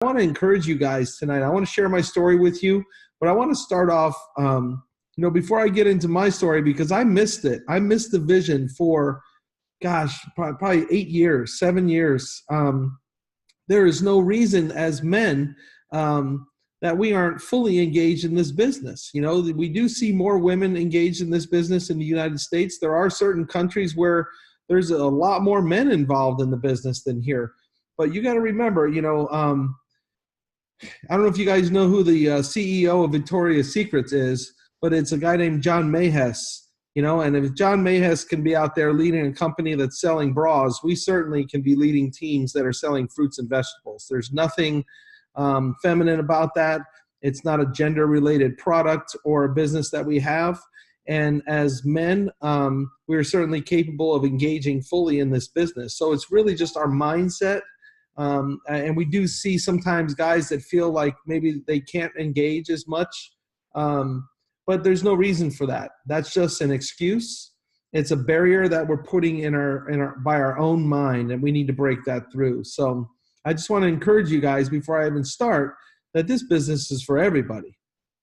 I want to encourage you guys tonight. I want to share my story with you, but I want to start off, before I get into my story, because I missed it. I missed the vision for, probably 8 years, 7 years. There is no reason as men that we aren't fully engaged in this business. You know, we do see more women engaged in this business in the United States. There are certain countries where there's a lot more men involved in the business than here. But you got to remember, I don't know if you guys know who the CEO of Victoria's Secrets is, but it's a guy named John Mayhes. And if John Mayhes can be out there leading a company that's selling bras, we certainly can be leading teams that are selling fruits and vegetables. There's nothing feminine about that. It's not a gender-related product or a business that we have. And as men, we are certainly capable of engaging fully in this business. So it's really just our mindset. And we do see sometimes guys that feel like maybe they can't engage as much. But there's no reason for that. That's just an excuse. It's a barrier that we're putting in by our own mind, and we need to break that through. So I just want to encourage you guys before I even start that this business is for everybody,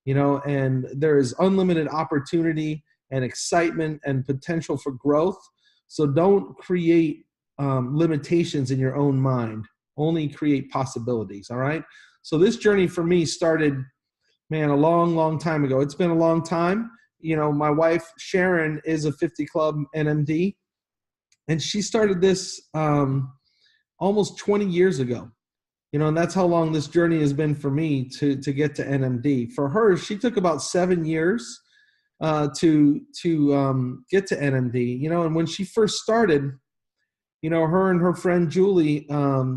and there is unlimited opportunity and excitement and potential for growth. So don't create limitations in your own mind. Only create possibilities. All right. So this journey for me started, a long, long time ago. It's been a long time. My wife, Sharon, is a 50 Club NMD, and she started this almost 20 years ago. And that's how long this journey has been for me to get to NMD. For her, she took about 7 years to get to NMD. And when she first started, her and her friend Julie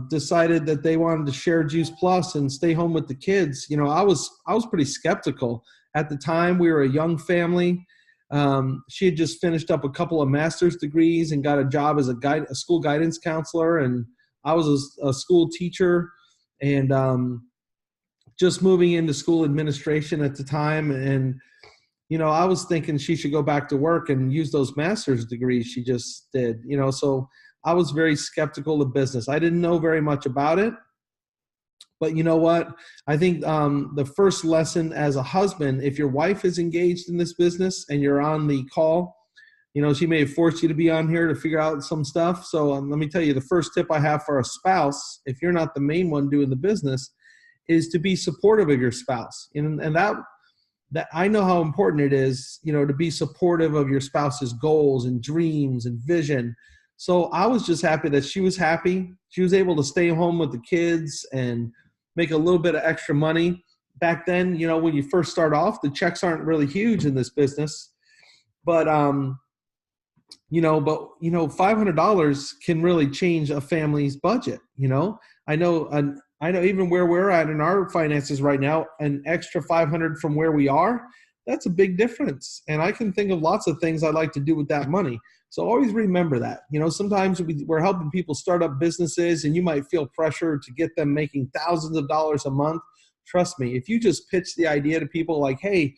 decided that they wanted to share Juice Plus and stay home with the kids. I was pretty skeptical at the time. We were a young family. She had just finished up a couple of master's degrees and got a job as a school guidance counselor, and I was a school teacher and just moving into school administration at the time. And I was thinking she should go back to work and use those master's degrees she just did. So I was very skeptical of business. I didn't know very much about it. But you know what? I think the first lesson as a husband, if your wife is engaged in this business and you're on the call, she may have forced you to be on here to figure out some stuff. So let me tell you, the first tip I have for a spouse, if you're not the main one doing the business, is to be supportive of your spouse. And that I know how important it is, to be supportive of your spouse's goals and dreams and vision. So I was just happy that she was happy. She was able to stay home with the kids and make a little bit of extra money. Back then, when you first start off, the checks aren't really huge in this business. But, $500 can really change a family's budget. I know even where we're at in our finances right now, an extra $500 from where we are, that's a big difference. And I can think of lots of things I'd like to do with that money. So always remember that. Sometimes we're helping people start up businesses and you might feel pressure to get them making thousands of dollars a month. Trust me, if you just pitch the idea to people like, hey,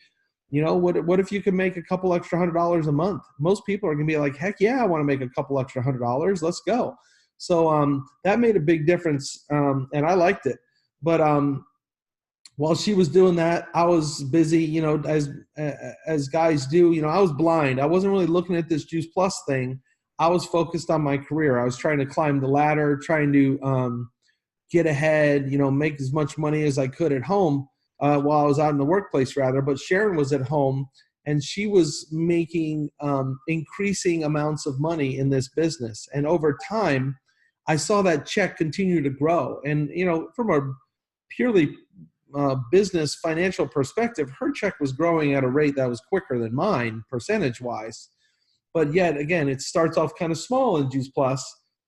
what if you could make a couple extra $100 a month? Most people are going to be like, heck yeah, I want to make a couple extra $100. Let's go. So that made a big difference, and I liked it. But while she was doing that, I was busy, as guys do. I was blind. I wasn't really looking at this Juice Plus thing. I was focused on my career. I was trying to climb the ladder, trying to get ahead, make as much money as I could at home while I was out in the workplace, rather. But Sharon was at home, and she was making increasing amounts of money in this business. And over time, I saw that check continue to grow. And, from a purely business financial perspective, her check was growing at a rate that was quicker than mine percentage-wise. But yet, again, it starts off kind of small in Juice Plus,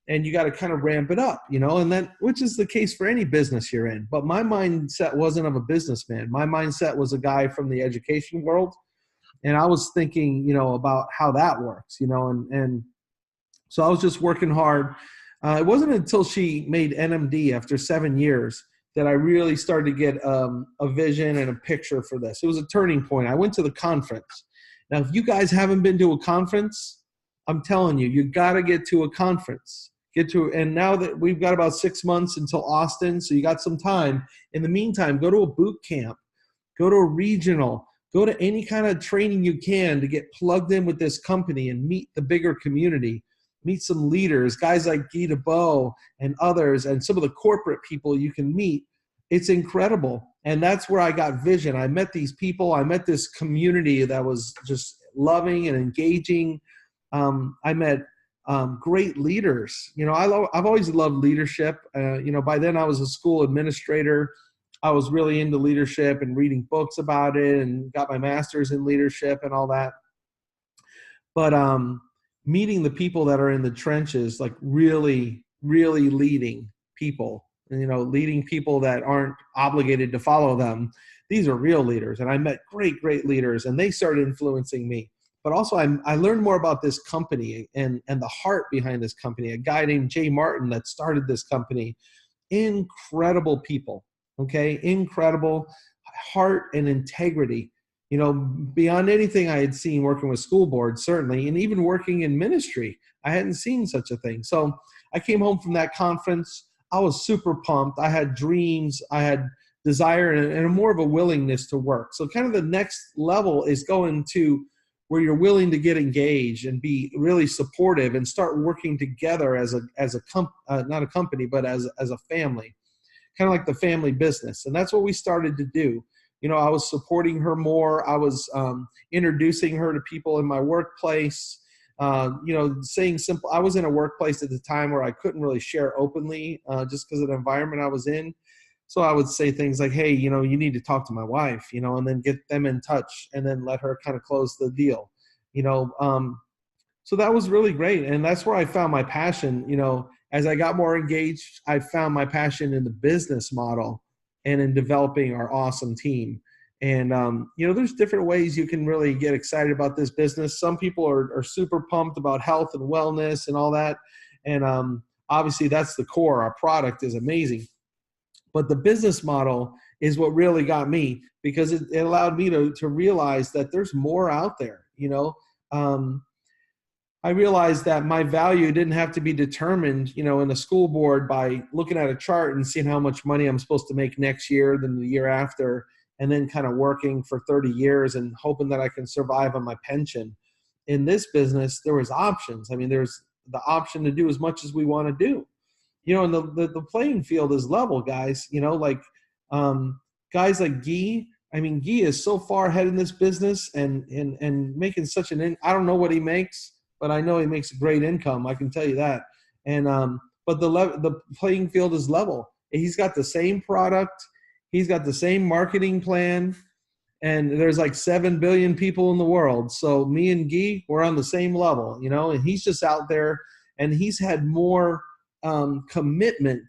and you got to kind of ramp it up, and that, which is the case for any business you're in. But my mindset wasn't of a businessman. My mindset was a guy from the education world. And I was thinking, about how that works, and so I was just working hard. It wasn't until she made NMD after 7 years that I really started to get a vision and a picture for this. It was a turning point. I went to the conference. Now, if you guys haven't been to a conference, I'm telling you, you got to get to a conference. and now that we've got about 6 months until Austin, so you got some time. In the meantime, go to a boot camp, go to a regional, go to any kind of training you can to get plugged in with this company and meet the bigger community, meet some leaders, guys like Guy DeBeau and others, and some of the corporate people you can meet. It's incredible. And that's where I got vision. I met these people. I met this community that was just loving and engaging. I met great leaders. I've always loved leadership. By then I was a school administrator. I was really into leadership and reading books about it and got my master's in leadership and all that. But meeting the people that are in the trenches, like really, really leading people, leading people that aren't obligated to follow them. These are real leaders. And I met great, great leaders, and they started influencing me. But also I learned more about this company and the heart behind this company. A guy named Jay Martin that started this company. Incredible people, okay? Incredible heart and integrity. Beyond anything I had seen working with school boards, certainly, and even working in ministry, I hadn't seen such a thing. So I came home from that conference. I was super pumped. I had dreams. I had desire and more of a willingness to work. So kind of the next level is going to where you're willing to get engaged and be really supportive and start working together as not a company, but as a family, kind of like the family business. And that's what we started to do. I was supporting her more. I was introducing her to people in my workplace, saying simple. I was in a workplace at the time where I couldn't really share openly just because of the environment I was in. So I would say things like, hey, you need to talk to my wife, and then get them in touch and then let her kind of close the deal, So that was really great. And that's where I found my passion. As I got more engaged, I found my passion in the business model and in developing our awesome team. And, there's different ways you can really get excited about this business. Some people are super pumped about health and wellness and all that. And obviously that's the core. Our product is amazing. But the business model is what really got me, because it allowed me to realize that there's more out there. I realized that my value didn't have to be determined, in a school board by looking at a chart and seeing how much money I'm supposed to make next year, then the year after, and then kind of working for 30 years and hoping that I can survive on my pension. In this business, there was options. I mean, there's the option to do as much as we want to do. And the playing field is level, guys. Guys like Guy. I mean, Guy is so far ahead in this business and making such I don't know what he makes, but I know he makes a great income. I can tell you that. And but the playing field is level. He's got the same product. He's got the same marketing plan. And there's like 7 billion people in the world. So me and Guy, we're on the same level, and he's just out there, and he's had more commitment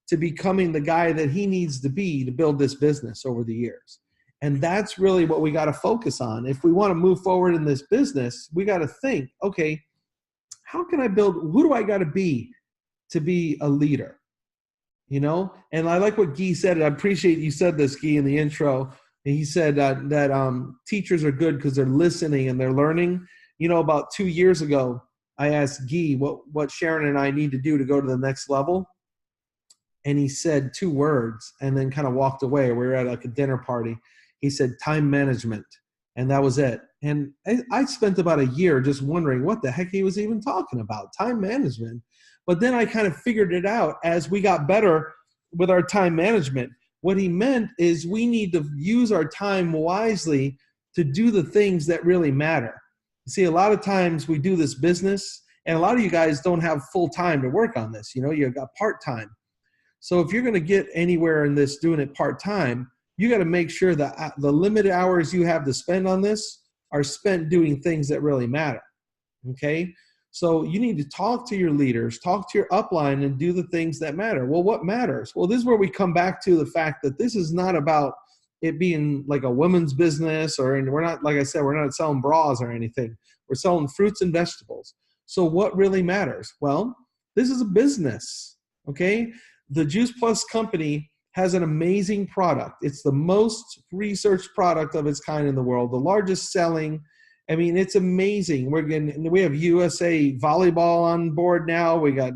to becoming the guy that he needs to be to build this business over the years. And that's really what we got to focus on. If we want to move forward in this business, we got to think, okay, how can I build, who do I got to be a leader? And I like what Guy said. I appreciate you said this, Guy, in the intro. He said that teachers are good because they're listening and they're learning. About 2 years ago, I asked Guy what Sharon and I need to do to go to the next level. And he said 2 words and then kind of walked away. We were at like a dinner party. He said time management. And that was it. And I spent about a year just wondering what the heck he was even talking about, time management. But then I kind of figured it out as we got better with our time management. What he meant is we need to use our time wisely to do the things that really matter. You see, a lot of times we do this business, and a lot of you guys don't have full time to work on this. You've got part-time. So if you're going to get anywhere in this doing it part-time, you got to make sure that the limited hours you have to spend on this are spent doing things that really matter. Okay? So you need to talk to your leaders, talk to your upline, and do the things that matter. Well, what matters? Well, this is where we come back to the fact that this is not about it being like a women's business, and we're not, like I said, we're not selling bras or anything. We're selling fruits and vegetables. So what really matters? Well, this is a business, okay? The Juice Plus company has an amazing product. It's the most researched product of its kind in the world, the largest selling. I mean, it's amazing. We have USA volleyball on board now. We got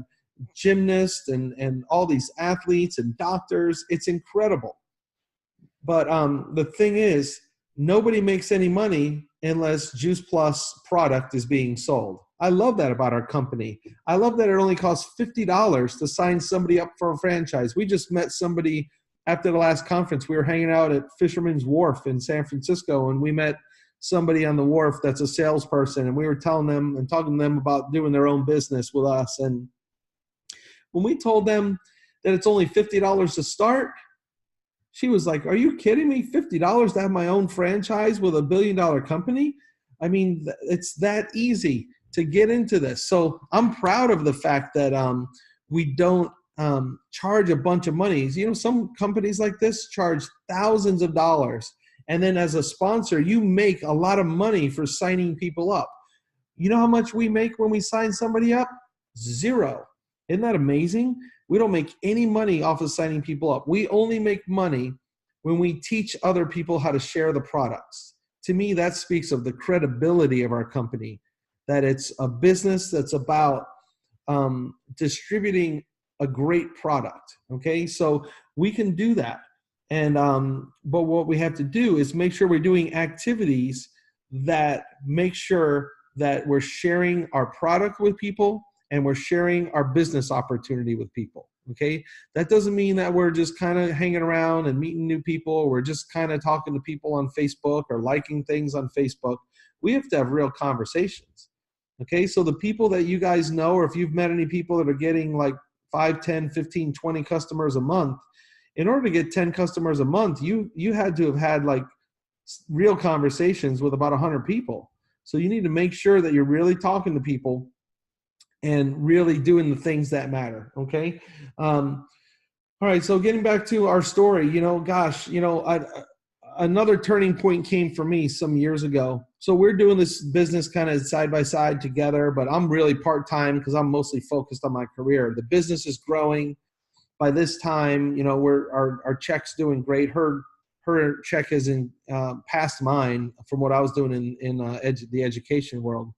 gymnasts and all these athletes and doctors. It's incredible. But the thing is, nobody makes any money unless Juice Plus product is being sold. I love that about our company. I love that it only costs $50 to sign somebody up for a franchise. We just met somebody after the last conference. We were hanging out at Fisherman's Wharf in San Francisco, and we met somebody on the wharf that's a salesperson, and we were telling them and talking to them about doing their own business with us. And when we told them that it's only $50 to start, she was like, "Are you kidding me? $50 to have my own franchise with $1 billion company?" I mean, it's that easy to get into this. So I'm proud of the fact that we don't charge a bunch of money. You know, some companies like this charge thousands of dollars. And then as a sponsor, you make a lot of money for signing people up. You know how much we make when we sign somebody up? Zero. Isn't that amazing? We don't make any money off of signing people up. We only make money when we teach other people how to share the products. To me, that speaks of the credibility of our company, that it's a business that's about distributing a great product. Okay, so we can do that. And but what we have to do is make sure we're doing activities that make sure that we're sharing our product with people and we're sharing our business opportunity with people. Okay, that doesn't mean that we're just kind of hanging around and meeting new people, or we're just kind of talking to people on Facebook or liking things on Facebook. We have to have real conversations. Okay, so the people that you guys know, or if you've met any people that are getting like 5, 10, 15, 20 customers a month, in order to get 10 customers a month, you had to have had like real conversations with about 100 people. So you need to make sure that you're really talking to people and really doing the things that matter. Okay. All right. So getting back to our story, another turning point came for me some years ago. So we're doing this business kind of side by side together, but I'm really part-time because I'm mostly focused on my career. The business is growing. By this time, our check's doing great. Her check is past mine from what I was doing in the education world.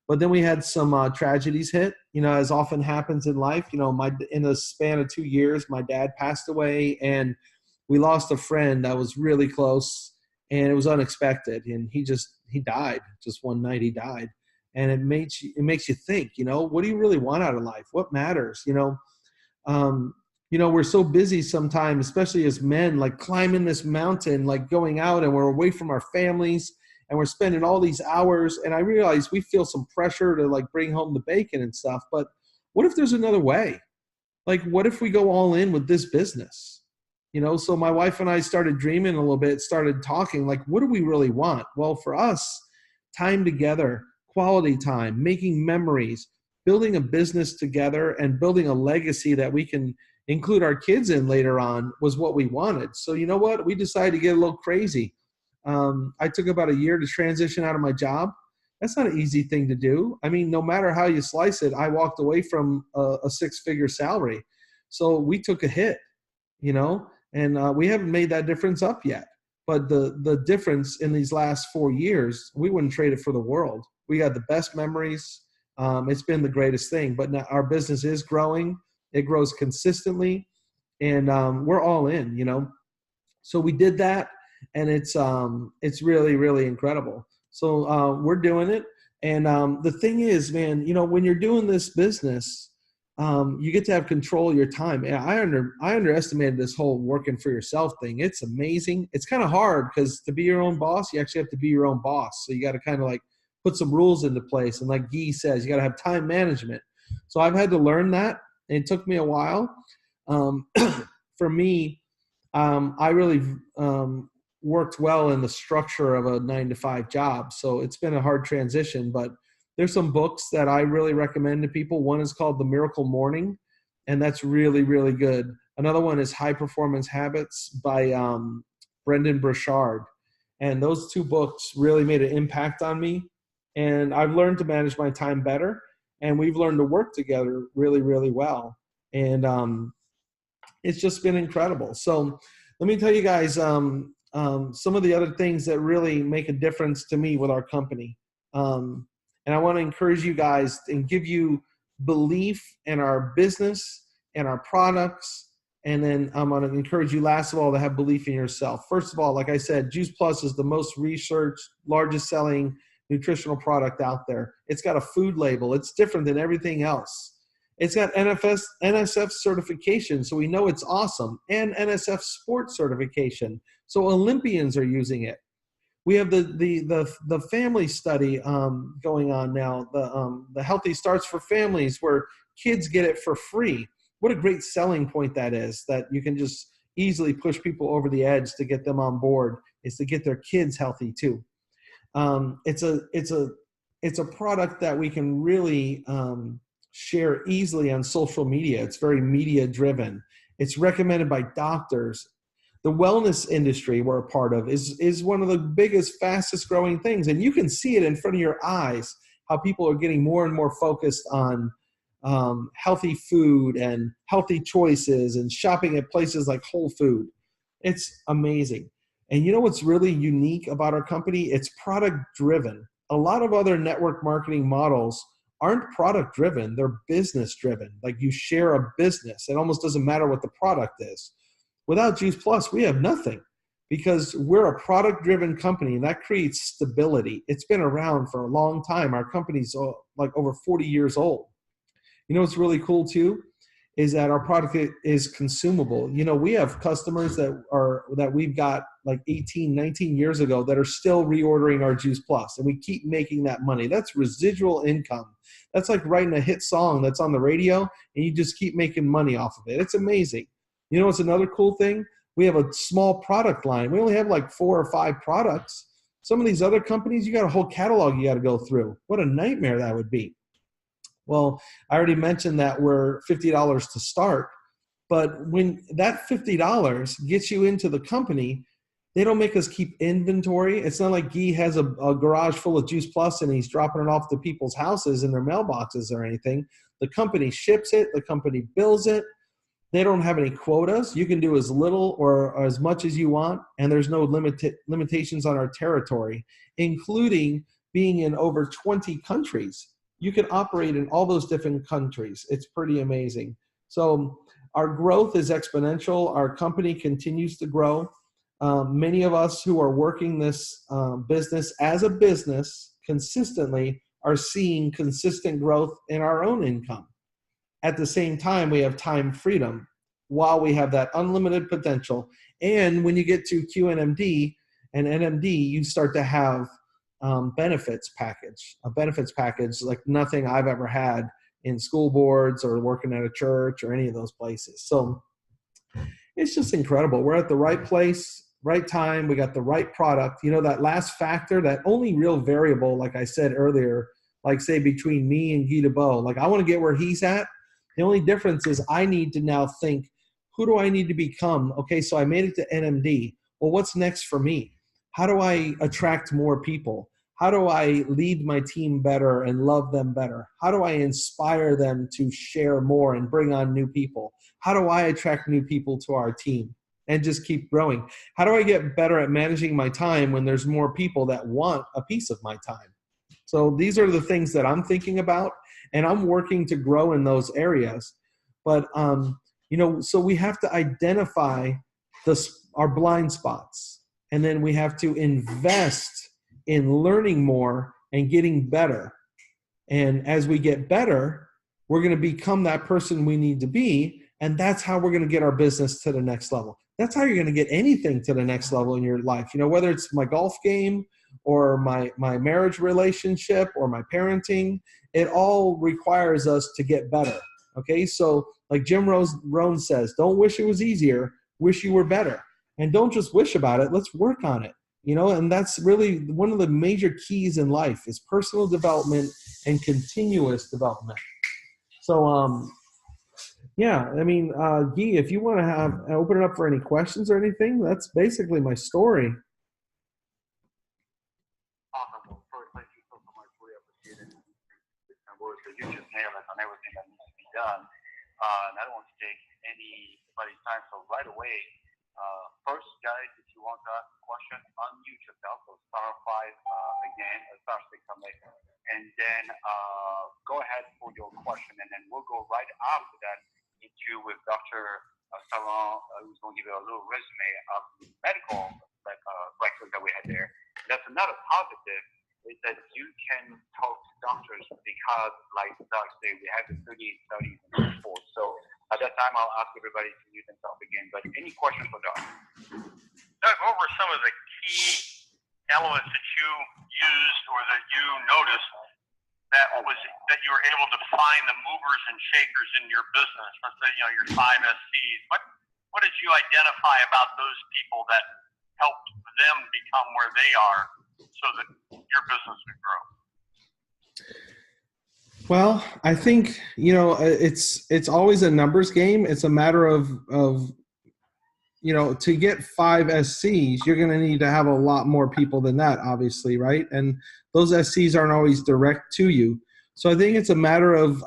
But then we had some tragedies hit, as often happens in life. In the span of 2 years, my dad passed away, and we lost a friend that was really close, and it was unexpected. And he died. Just one night he died. And it makes you think, what do you really want out of life? What matters? We're so busy sometimes, especially as men, like climbing this mountain, like going out, and we're away from our families, and we're spending all these hours. And I realize we feel some pressure to like bring home the bacon and stuff. But what if there's another way? Like, what if we go all in with this business? So my wife and I started dreaming a little bit, started talking, like, what do we really want? Well, for us, time together, quality time, making memories, building a business together, and building a legacy that we can include our kids in later on was what we wanted. So you know what? We decided to get a little crazy. I took about a year to transition out of my job. That's not an easy thing to do. I mean, no matter how you slice it, I walked away from a six-figure salary. So we took a hit, and we haven't made that difference up yet. But the difference in these last 4 years, we wouldn't trade it for the world. We got the best memories. It's been the greatest thing. But now our business is growing. It grows consistently, and we're all in, So we did that, and it's really, really incredible. So we're doing it. And the thing is, man, when you're doing this business, you get to have control of your time. And I underestimated this whole working for yourself thing. It's amazing. It's kind of hard because to be your own boss, you actually have to be your own boss. So you got to kind of like put some rules into place. And like Guy says, you got to have time management. So I've had to learn that. And it took me a while. For me, I really worked well in the structure of a 9-to-5 job. So it's been a hard transition, but there's some books that I really recommend to people. One is called The Miracle Morning, and that's really, really good. Another one is High Performance Habits by Brendan Burchard. And those two books really made an impact on me. And I've learned to manage my time better. And we've learned to work together really, really well. And it's just been incredible. So let me tell you guys some of the other things that really make a difference to me with our company. And I want to encourage you guys and give you belief in our business and our products. And then I'm going to encourage you, last of all, to have belief in yourself. First of all, like I said, Juice Plus is the most researched, largest selling nutritional product out there. It's got a food label. It's different than everything else. It's got NSF certification, so we know it's awesome, and NSF sports certification, so Olympians are using it. We have the family study going on now, the Healthy Starts for Families, where kids get it for free. What a great selling point that is, that you can just easily push people over the edge to get them on board, is to get their kids healthy too. It's a product that we can really share easily on social media. It's very media driven. It's recommended by doctors. The wellness industry we're a part of is one of the biggest, fastest growing things. And you can see it in front of your eyes, how people are getting more and more focused on healthy food and healthy choices and shopping at places like Whole Food. It's amazing. And you know what's really unique about our company? It's product driven. A lot of other network marketing models aren't product driven, they're business driven. Like you share a business. It almost doesn't matter what the product is. Without Juice Plus, we have nothing, because we're a product driven company, and that creates stability. It's been around for a long time. Our company's like over 40 years old. You know what's really cool too is that our product is consumable. You know, we have customers that we've got like 18, 19 years ago that are still reordering our Juice Plus, and we keep making that money. That's residual income. That's like writing a hit song that's on the radio, and you just keep making money off of it. It's amazing. You know what's another cool thing? We have a small product line. We only have like 4 or 5 products. Some of these other companies, you got a whole catalog you got to go through. What a nightmare that would be. Well, I already mentioned that we're $50 to start, but when that $50 gets you into the company, they don't make us keep inventory. It's not like Guy has a garage full of Juice Plus and he's dropping it off to people's houses in their mailboxes or anything. The company ships it. The company bills it. They don't have any quotas. You can do as little or as much as you want, and there's no limitations on our territory, including being in over 20 countries. You can operate in all those different countries. It's pretty amazing. So our growth is exponential. Our company continues to grow. Many of us who are working this business as a business consistently are seeing consistent growth in our own income. At the same time, we have time freedom while we have that unlimited potential. And when you get to QNMD and NMD, you start to have a benefits package like nothing I've ever had in school boards or working at a church or any of those places. So it's just incredible. We're at the right place, right time. We got the right product. You know, that last factor, that only real variable, like I said earlier, like say between me and Guy DeBeau, like I want to get where he's at. The only difference is I need to now think, who do I need to become? Okay, so I made it to NMD. Well, what's next for me? How do I attract more people? How do I lead my team better and love them better? How do I inspire them to share more and bring on new people? How do I attract new people to our team and just keep growing? How do I get better at managing my time when there's more people that want a piece of my time? So these are the things that I'm thinking about, and I'm working to grow in those areas. But, you know, so we have to identify our blind spots, and then we have to invest in learning more and getting better. And as we get better, we're going to become that person we need to be, and that's how we're going to get our business to the next level. That's how you're going to get anything to the next level in your life. You know, whether it's my golf game or my marriage relationship or my parenting, it all requires us to get better. Okay, so like Jim Rohn says, don't wish it was easier, wish you were better. And don't just wish about it, let's work on it. You know, and that's really one of the major keys in life is personal development and continuous development. So, yeah, I mean, Guy, if you want to open it up for any questions or anything, that's basically my story. Awesome. Well, first, thank you so much. We appreciate it. And words that you just nailed it on everything that needs to be done. And I don't want to take anybody's time. So right away, first, guys, if you want to ask a question, unmute yourself. So star 5 again, star 6 on later. and then go ahead for your question, and then we'll go right after that into with Dr. Farrar, who's going to give you a little resume of the medical breakfast that we had there. That's another positive is that you can talk to doctors because, like Doug said, we have the 38 studies and so forth. So at that time, I'll ask everybody to mute themselves again. But any questions for Doug? Doug, what were some of the key elements that you used or that you noticed that you were able to find the movers and shakers in your business? Let's say, your 5 SCs. What did you identify about those people that helped them become where they are so that your business would grow? Well, I think, it's always a numbers game. It's a matter of to get 5 SCs, you're going to need to have a lot more people than that, obviously, right? And those SCs aren't always direct to you. So I think it's a matter of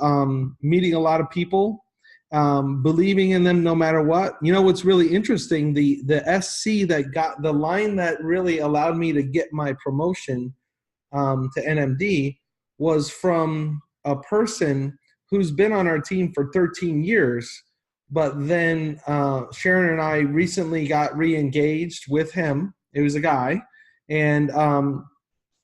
meeting a lot of people, believing in them no matter what. What's really interesting, the SC that got the line that really allowed me to get my promotion to NMD was from a person who's been on our team for 13 years. But then Sharon and I recently got re-engaged with him. It was a guy. And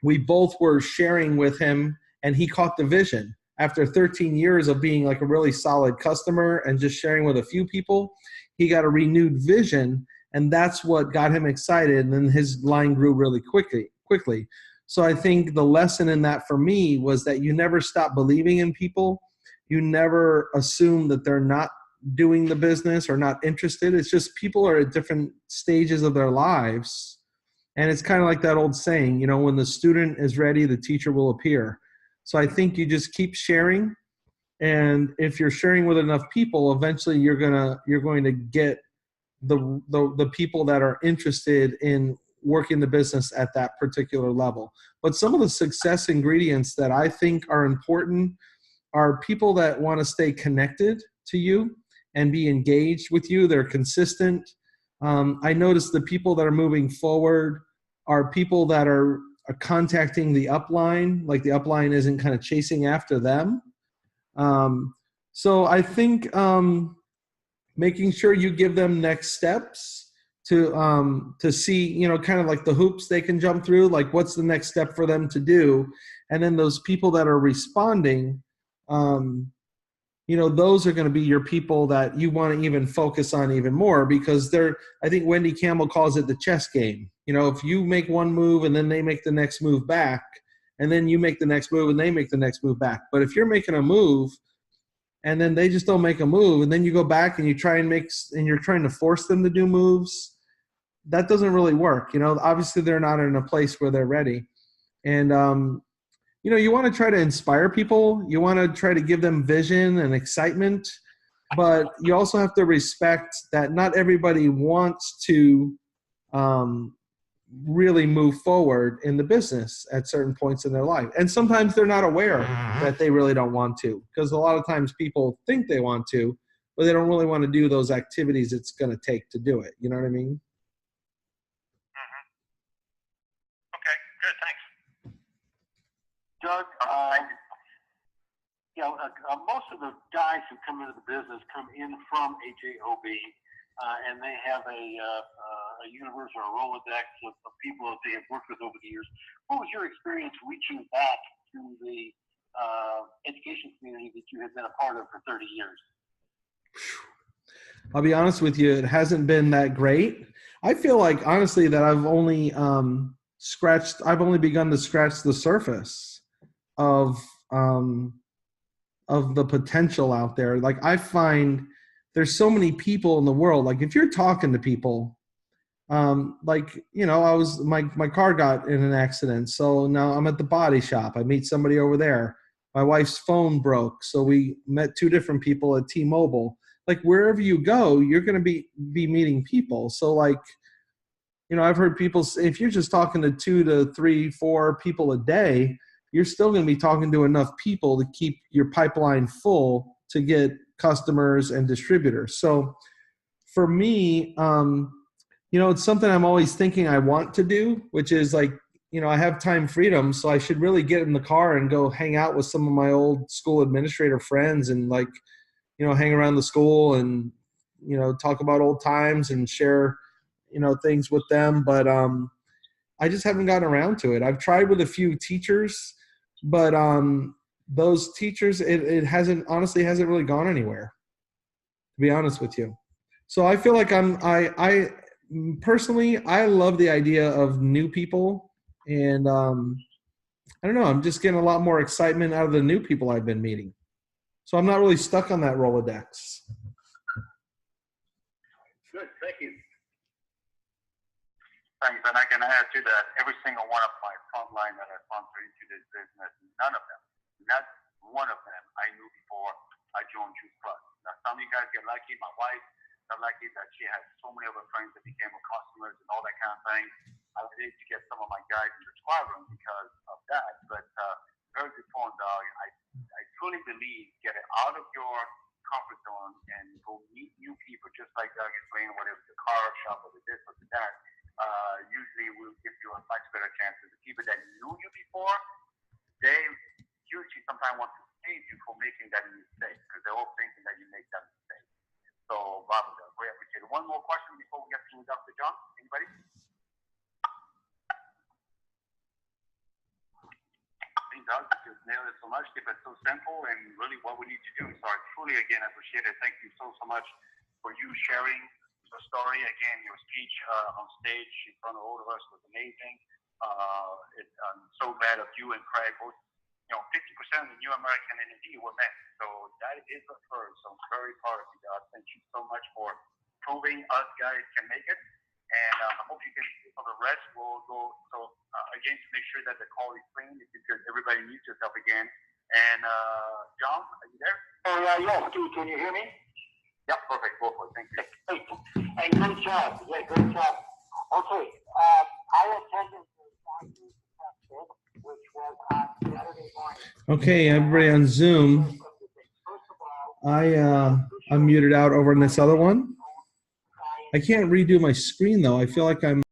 we both were sharing with him, and he caught the vision. After 13 years of being like a really solid customer and just sharing with a few people, he got a renewed vision, and that's what got him excited. And then his line grew really quickly. So I think the lesson in that for me was that you never stop believing in people. You never assume that they're not doing the business or not interested. It's just people are at different stages of their lives. And it's kind of like that old saying, when the student is ready, the teacher will appear. So I think you just keep sharing. And if you're sharing with enough people, eventually you're going to get the people that are interested in working the business at that particular level. But some of the success ingredients that I think are important are people that want to stay connected to you and be engaged with you. They're consistent. I noticed the people that are moving forward are people that are contacting the upline, like the upline isn't kind of chasing after them. So I think making sure you give them next steps to see, kind of like the hoops they can jump through, like what's the next step for them to do. And then those people that are responding, those are going to be your people that you want to even focus on even more, because I think Wendy Campbell calls it the chess game. If you make one move and then they make the next move back, and then you make the next move and they make the next move back. But if you're making a move and then they just don't make a move, and then you go back and you try and you're trying to force them to do moves, that doesn't really work. Obviously they're not in a place where they're ready. And, you want to try to inspire people. You want to try to give them vision and excitement, but you also have to respect that not everybody wants to really move forward in the business at certain points in their life. And sometimes they're not aware that they really don't want to, because a lot of times people think they want to, but they don't really want to do those activities it's going to take to do it. You know what I mean? Okay, good, thanks. Doug, most of the guys who come into the business come in from HAOB, and they have a universe or a Rolodex of people that they have worked with over the years. What was your experience reaching back to the education community that you have been a part of for 30 years? I'll be honest with you, it hasn't been that great. I feel like, honestly, that I've only begun to scratch the surface of the potential out there. Like, I find there's so many people in the world. Like, if you're talking to people, my car got in an accident, so now I'm at the body shop. I meet somebody over there. My wife's phone broke, so we met 2 different people at T-Mobile. Like, wherever you go, you're going to be meeting people. So, like, I've heard people say, if you're just talking to 2 to 3, 4 people a day, you're still going to be talking to enough people to keep your pipeline full to get customers and distributors. So for me, it's something I'm always thinking I want to do, which is like I have time freedom, so I should really get in the car and go hang out with some of my old school administrator friends and like, hang around the school and, talk about old times and share, things with them. But I just haven't gotten around to it. I've tried with a few teachers, but those teachers, it hasn't really gone anywhere, to be honest with you. So I feel like I personally, I love the idea of new people, and I don't know, I'm just getting a lot more excitement out of the new people I've been meeting. So I'm not really stuck on that Rolodex. Good, thank you. Thanks, and I can add to that, every single one of my frontline that I sponsor into this business, none of them, not one of them I knew before I joined Juice Plus. Now, some of you guys get lucky. My wife got lucky that she had so many of her friends that became her customers and all that kind of thing. I was able to get some of my guys in the squad room because of that. But very good point, dog. I truly believe get it out of your comfort zone and go meet new people, just like Doug explained, whether it's a car shop or this or that. Usually will give you a much better chance. The people that knew you before, they usually sometimes want to save you for making that mistake because they're all thinking that you make that mistake. So, Bob, we appreciate it. One more question before we get to Dr. John. Anybody? I think Doug just nailed it so much, keep it so simple and really what we need to do. So I truly, again, appreciate it. Thank you so much for you sharing your story. Again, your speech on stage in front of all of us was amazing. I'm so glad of you and Craig both. 50% of the new American NAD were men. So that is a first. So I'm very proud of you guys. Thank you so much for proving us guys can make it. And I hope you can, for the rest, we'll go. So again, to make sure that the call is clean, if you could, everybody mute yourself again. And John, are you there? Oh, yes, Steve, can you hear me? Yeah, perfect. Go for it. Thank you. Hey, great job. Yeah, great job. Okay, I attended the doctor's test, which was on Saturday morning. Okay, everybody on Zoom, I'm muted out over in this other one. I can't redo my screen though. I feel like I'm